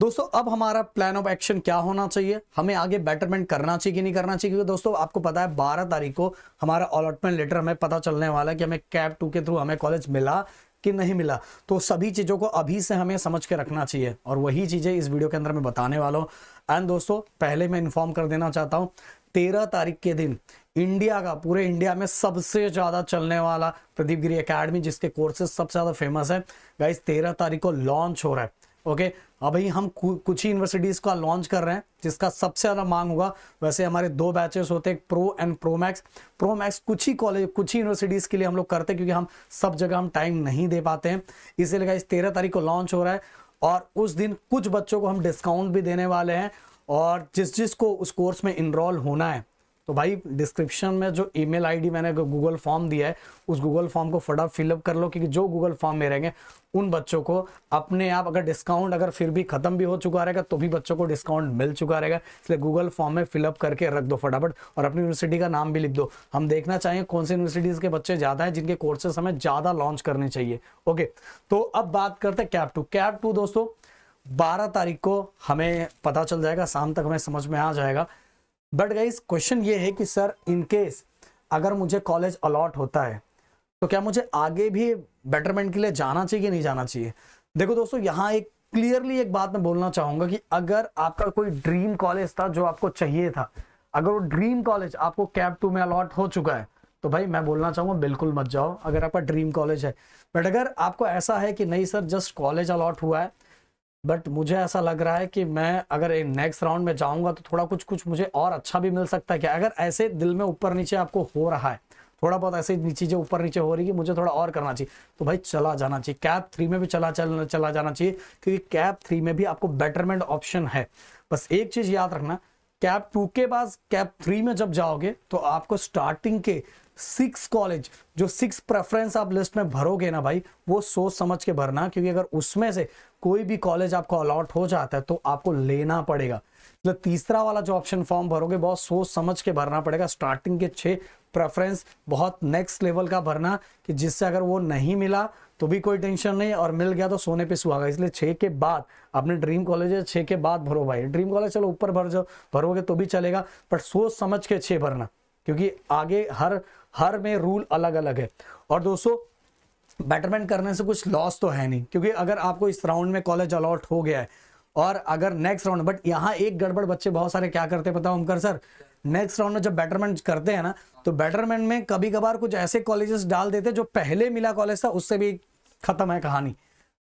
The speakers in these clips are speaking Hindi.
दोस्तों अब हमारा प्लान ऑफ एक्शन क्या होना चाहिए, हमें आगे बेटरमेंट करना चाहिए कि नहीं करना चाहिए। क्योंकि दोस्तों आपको पता है 12 तारीख को हमारा अलॉटमेंट लेटर हमें पता चलने वाला है कि हमें कैप 2 के थ्रू हमें कॉलेज मिला कि नहीं मिला। तो सभी चीज़ों को अभी से हमें समझ के रखना चाहिए और वही चीज़ें इस वीडियो के अंदर मैं बताने वाला हूँ। एंड दोस्तों पहले मैं इन्फॉर्म कर देना चाहता हूँ 13 तारीख के दिन इंडिया का, पूरे इंडिया में सबसे ज़्यादा चलने वाला प्रदीप गिरी एकेडमी, जिसके कोर्सेज सबसे ज़्यादा फेमस है गाइस, 13 तारीख को लॉन्च हो रहा है। ओके, अभी हम कुछ ही यूनिवर्सिटीज का लॉन्च कर रहे हैं जिसका सबसे ज्यादा मांग होगा। वैसे हमारे 2 बैचेस होते हैं, pro and pro max. Pro max कुछ ही कॉलेज, कुछ ही यूनिवर्सिटीज के लिए हम लोग करते हैं क्योंकि हम सब जगह हम टाइम नहीं दे पाते हैं। इसीलिए गाइस 13 तारीख को लॉन्च हो रहा है और उस दिन कुछ बच्चों को हम डिस्काउंट भी देने वाले हैं। और जिस को उस कोर्स में इनरोल होना है तो भाई डिस्क्रिप्शन में जो ईमेल आईडी मैंने गूगल फॉर्म दिया है उस गूगल फॉर्म को फटाफट फिलअप कर लो, क्योंकि जो गूगल फॉर्म में रहेंगे उन बच्चों को अपने आप, अगर डिस्काउंट अगर फिर भी खत्म भी हो चुका रहेगा तो भी बच्चों को डिस्काउंट मिल चुका रहेगा। इसलिए गूगल फॉर्म में फिलअप करके रख दो फटाफट और अपनी यूनिवर्सिटी का नाम भी लिख दो। हम देखना चाहेंगे कौन सी यूनिवर्सिटीज के बच्चे ज्यादा हैं जिनके कोर्सेस हमें ज्यादा लॉन्च करने चाहिए। ओके, तो अब बात करते हैं कैप 2। कैप 2 दोस्तों 12 तारीख को हमें पता चल जाएगा, शाम तक हमें समझ में आ जाएगा। बट गाइस क्वेश्चन ये है कि सर इन केस अगर मुझे कॉलेज अलॉट होता है तो क्या मुझे आगे भी बेटरमेंट के लिए जाना चाहिए कि नहीं जाना चाहिए। देखो दोस्तों यहाँ एक क्लियरली एक बात मैं बोलना चाहूंगा कि अगर आपका कोई ड्रीम कॉलेज था जो आपको चाहिए था, अगर वो ड्रीम कॉलेज आपको कैप 2 में अलॉट हो चुका है तो भाई मैं बोलना चाहूंगा बिल्कुल मत जाओ अगर आपका ड्रीम कॉलेज है। बट अगर आपको ऐसा है कि नहीं सर जस्ट कॉलेज अलॉट हुआ है बट मुझे ऐसा लग रहा है कि मैं अगर नेक्स्ट राउंड में जाऊंगा तो थोड़ा कुछ मुझे और अच्छा भी मिल सकता है क्या, अगर ऐसे दिल में ऊपर नीचे आपको हो रहा है, थोड़ा बहुत ऐसे चीजें ऊपर नीचे हो रही है, मुझे थोड़ा और करना चाहिए, तो भाई चला जाना चाहिए। कैप 3 में भी चला जाना चाहिए क्योंकि कैप 3 में भी आपको बेटरमेंट ऑप्शन है। बस एक चीज याद रखना, कैप 2 के बाद कैप 3 में जब जाओगे तो आपको स्टार्टिंग के 6 कॉलेज, जो 6 प्रेफरेंस आप लिस्ट में भरोगे ना भाई, वो सोच समझ के भरना, क्योंकि अगर उसमें से कोई भी कॉलेज आपको अलॉट हो जाता है तो आपको लेना पड़ेगा। मतलब तीसरा वाला जो ऑप्शन फॉर्म भरोगे बहुत सोच समझ के भरना पड़ेगा। स्टार्टिंग के 6 प्रेफरेंस बहुत नेक्स्ट लेवल का भरना कि जिससे अगर वो नहीं मिला तो भी कोई टेंशन नहीं और मिल गया तो सोने पे सुहागा। इसलिए 6 के बाद अपने ड्रीम कॉलेज है 6 के बाद भरो भाई। ड्रीम कॉलेज चलो ऊपर भरोगे तो भी चलेगा, बट सोच समझ के 6 भरना, क्योंकि आगे हर में रूल अलग अलग है। और दोस्तों बेटरमेंट करने से कुछ लॉस तो है नहीं, क्योंकि अगर आपको इस राउंड में कॉलेज अलॉट हो गया है और अगर नेक्स्ट राउंड, बट यहाँ एक गड़बड़ बच्चे बहुत सारे क्या करते हैं पता ओमकार सर, नेक्स्ट राउंड में जब बेटरमेंट करते हैं ना तो बेटरमेंट में कभी कभार कुछ ऐसे कॉलेजेस डाल देते हैं जो पहले मिला कॉलेज था उससे भी खत्म है कहानी।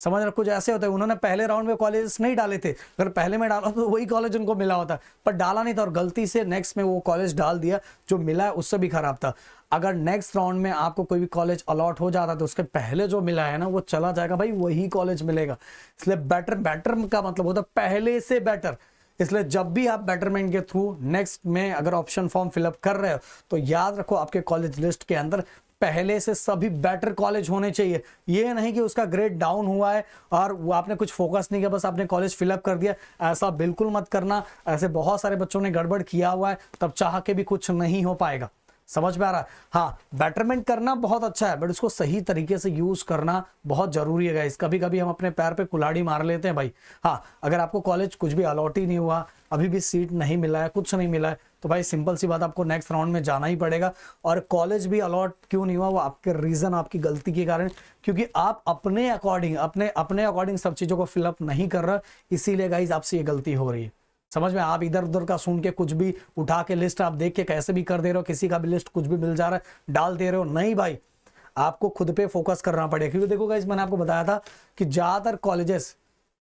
समझ रहे, कुछ ऐसे होते हैं उन्होंने पहले राउंड में कॉलेजेस नहीं डाले थे, अगर पहले में डाला तो वही कॉलेज उनको मिला होता, पर डाला नहीं था और गलती से नेक्स्ट में वो कॉलेज डाल दिया जो मिला है उससे भी खराब था। अगर नेक्स्ट राउंड में आपको कोई भी कॉलेज अलॉट हो जाता तो उसके पहले जो मिला है ना वो चला जाएगा भाई, वही कॉलेज मिलेगा। इसलिए बेटर का मतलब होता है पहले से बेटर। इसलिए जब भी आप बेटरमेंट के थ्रू नेक्स्ट में अगर ऑप्शन फॉर्म फिलअप कर रहे हो तो याद रखो आपके कॉलेज लिस्ट के अंदर पहले से सभी बेटर कॉलेज होने चाहिए। ये नहीं कि उसका ग्रेड डाउन हुआ है और वो आपने कुछ फोकस नहीं किया, बस आपने कॉलेज फिलअप कर दिया, ऐसा बिल्कुल मत करना। ऐसे बहुत सारे बच्चों ने गड़बड़ किया हुआ है, तब चाह के भी कुछ नहीं हो पाएगा। समझ में आ रहा है। हाँ, बेटरमेंट करना बहुत अच्छा है बट उसको सही तरीके से यूज करना बहुत जरूरी है गाइस। कभी कभी हम अपने पैर पे कुल्हाड़ी मार लेते हैं भाई। हाँ, अगर आपको कॉलेज कुछ भी अलॉट ही नहीं हुआ, अभी भी सीट नहीं मिला है, कुछ नहीं मिला है, तो भाई सिंपल सी बात आपको नेक्स्ट राउंड में जाना ही पड़ेगा। और कॉलेज भी अलॉट क्यों नहीं हुआ वो आपके रीजन, आपकी गलती के कारण, क्योंकि आप अपने अकॉर्डिंग सब चीजों को फिलअप नहीं कर रहे, इसीलिए गाइस आपसे ये गलती हो रही है। समझ में, आप इधर उधर का सुन के कुछ भी उठा के लिस्ट आप देख के कैसे भी कर दे रहे हो, किसी का भी लिस्ट कुछ भी मिल जा रहा है डाल दे रहे हो, नहीं भाई, आपको खुद पे फोकस करना पड़ेगा। क्योंकि देखो गाइस मैंने आपको बताया था कि ज्यादातर कॉलेजेस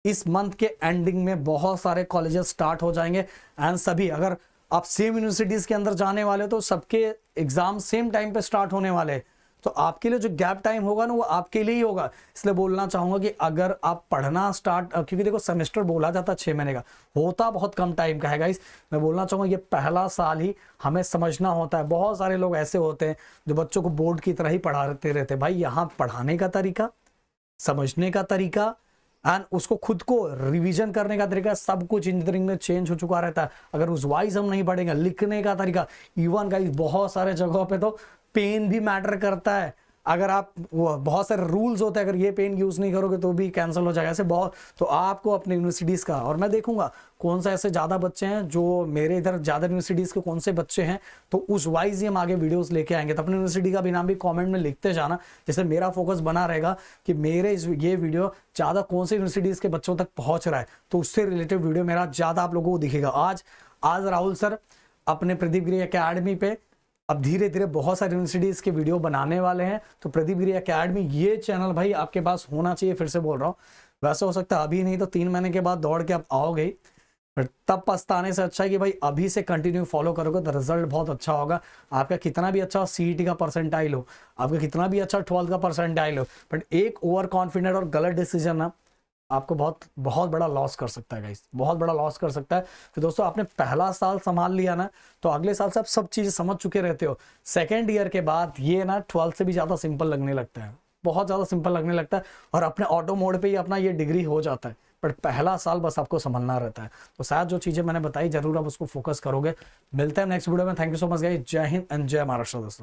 इस मंथ के एंडिंग में बहुत सारे कॉलेजेस स्टार्ट हो जाएंगे एंड सभी, अगर आप सेम यूनिवर्सिटीज के अंदर जाने वाले हो तो सबके एग्जाम सेम टाइम पे स्टार्ट होने वाले हैं, तो आपके लिए जो गैप टाइम होगा ना वो आपके लिए ही होगा। इसलिए बोलना चाहूंगा कि अगर आप पढ़ना स्टार्ट, क्योंकि देखो सेमेस्टर बोला जाता है 6 महीने का, होता बहुत कम टाइम का है गाइस। मैं बोलना चाहूंगा ये पहला साल ही हमें समझना होता है। बहुत सारे लोग ऐसे होते हैं जो बच्चों को बोर्ड की तरह ही पढ़ाते रहते हैं। भाई यहाँ पढ़ाने का तरीका, समझने का तरीका एंड उसको खुद को रिवीजन करने का तरीका, सब कुछ इंजीनियरिंग में चेंज हो चुका रहता है। अगर उस वाइज हम नहीं पढ़ेंगे, लिखने का तरीका, इवन गाइस बहुत सारे जगहों पे तो पेन भी मैटर करता है। अगर आप वो बहुत सारे रूल्स होते हैं, अगर ये पेन यूज नहीं करोगे तो भी कैंसिल हो जाएगा, ऐसे बहुत। तो आपको अपने यूनिवर्सिटीज का, और मैं देखूंगा कौन सा ऐसे ज्यादा बच्चे हैं जो मेरे इधर ज्यादा यूनिवर्सिटीज के कौन से बच्चे हैं, तो उस वाइज ही हम आगे वीडियोस लेके आएंगे। तो अपनी यूनिवर्सिटी का भी नाम भी कमेंट में लिखते जाना, जैसे मेरा फोकस बना रहेगा कि मेरे ये वीडियो ज्यादा कौन से यूनिवर्सिटीज के बच्चों तक पहुंच रहा है, तो उससे रिलेटेड वीडियो मेरा ज्यादा आप लोगों को दिखेगा। आज राहुल सर अपने प्रदीप गिरी एकेडमी पे अब धीरे धीरे बहुत सारी यूनिवर्सिटीज के वीडियो बनाने वाले हैं। तो प्रदीप गिरी एकेडमी ये चैनल भाई आपके पास होना चाहिए, फिर से बोल रहा हूँ। वैसे हो सकता है अभी नहीं तो 3 महीने के बाद दौड़ के आप आओगे, पर तब पछताने से अच्छा है कि भाई अभी से कंटिन्यू फॉलो करोगे तो रिजल्ट बहुत अच्छा होगा। आपका कितना भी अच्छा सीईटी का परसेंटाइल हो, आपका कितना भी अच्छा 12th का परसेंटाइल हो, बट एक ओवर कॉन्फिडेंट और गलत डिसीजन ना आपको बहुत बहुत बड़ा लॉस कर सकता है गाइस, बहुत बड़ा लॉस कर सकता है। तो दोस्तों आपने पहला साल संभाल लिया ना, तो अगले साल से आप सब चीजें समझ चुके रहते हो। सेकेंड ईयर के बाद ये ना 12th से भी ज्यादा सिंपल लगने लगता है, बहुत ज्यादा सिंपल लगने लगता है, और अपने ऑटो मोड पे ही अपना ये डिग्री हो जाता है। बट पहला साल बस आपको समझना रहता है। तो शायद जो चीजें मैंने बताई जरूर आप उसको फोकस करोगे। मिलते हैं नेक्स्ट वीडियो में। Thank you so much guys. जय हिंद एंड जय महाराष्ट्र दोस्तों।